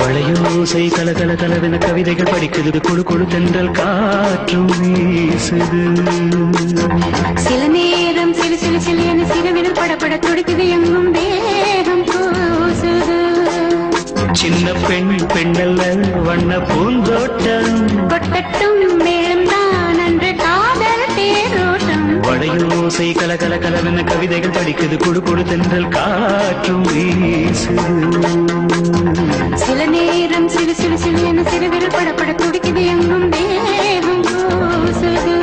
வளையோசை கல கல கலவென கவிதைகள் படிக்குது குழு குழு தென்றல் காற்றும் வீசுது. சில நேரம் சிலு சிலு சிலு என சிறுவிரல் படப்பட துடிக்குது எங்கும் தேகம் கூசுது. சின்ன பெண் பெண்ணல்ல வண்ண பூந்தோட்டம் கொட்டட்டும் மேளம்தான் அன்று காதல் தேரோட்டம். வளையோசை கல கல கலவென கவிதைகள் படிக்குது குழு குழு தென்றல் காற்றும் வீசுது. சில நேரம் சிலு சிலு சிலு என சிறுவிரல் படப்பட துடிக்குது எங்கும் தேகம் கூசுது.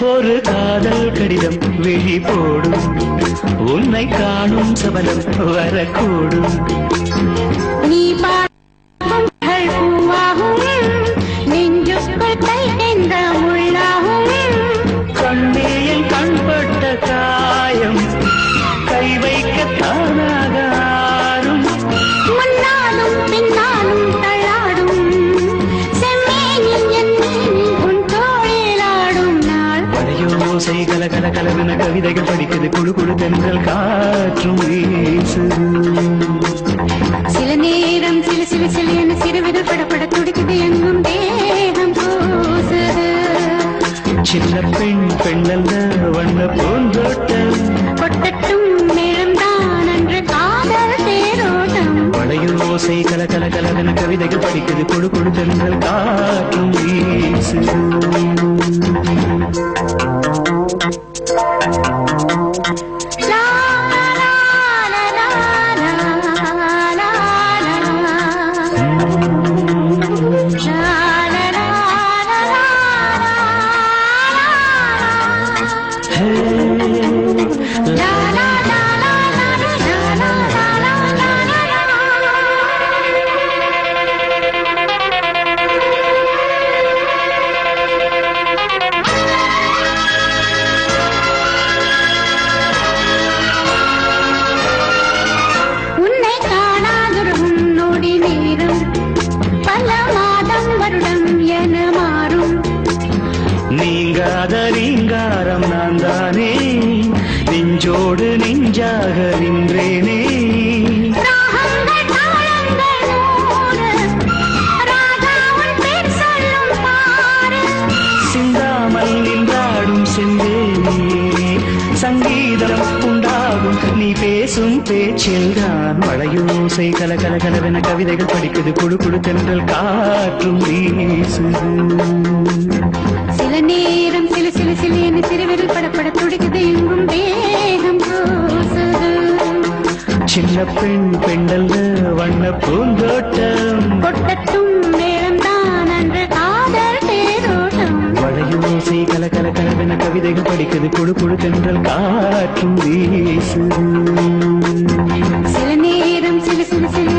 ஒரு காதல் கடிதம் வெளி போடும் உன்னை காணும் சபலம் வரக்கூடும். நீ பார்க்கும் பூவாகும் நெஞ்சுக்குள் தைக்கின்ற முள்ளாகும். கண்ணேயில் கண்பட்ட காயம் கை வைக்க தானாக ஆறும். முன்னாலும் பின்னாலும் தள்ளாடும் செம்மேனில் என் மேனி உன் தோளிலாடும் நாள். வளையோசை கல கல கலவென கவிதைகள் படிக்குது குழு குழு தென்றல் காற்றும் வீசுது. சில நேரம் சிலு சிலு சிலு என சிறுவிரல் படப்பட துடிக்குது எங்கும் தேகம் கூசுது. சின்ன பெண் பெண்ணல்ல வண்ண பூந்தோட்டம் கொட்டட்டும் மேளம்தான் அன்று காதல் தேரோட்டம். வளையோசை கல கல கலவென கவிதைகள் படிக்குது குழு குழு தென்றல் காற்றும் வீசுது. லா லா லா லா லா லா லா உன்னை காணாதொரும் நொடி நேரம் பல மாதம் வருடம் என மாறும். நீங்காத ரீங்காரம் நான் தானே நெஞ்சோடு நெஞ்சாக நின்றேனே. ராகங்கள் தாளங்கள் நூறு ராதா உன் பேர் சொல்லும் பாரு. சிந்தாமல் நின்றாடும் செந்தேனே சங்கீதம் உண்டாகும் நீ பேசும் பேச்சில்தான். வளையோசை கல கல கலவென கவிதைகள் படிக்குது குழு குழு தென்றல் காற்றும் வீசுது. சில நேரம் சிலு சிலு சிலு என சிறுவிரல் படப்பட துடிக்குது எங்கும் தேகம் கூசுது. சின்ன பெண் பெண்ணல்ல வண்ண பூந்தோட்டம் கொட்டட்டும் மேளம்தான் அன்று காதல் தேரோட்டம். வளையோசை கல கல கலவென கவிதைகள் படிக்குது குழு குழு தென்றல் காற்றும் வீசுது. சில நேரம் சிலு சிலு சிலு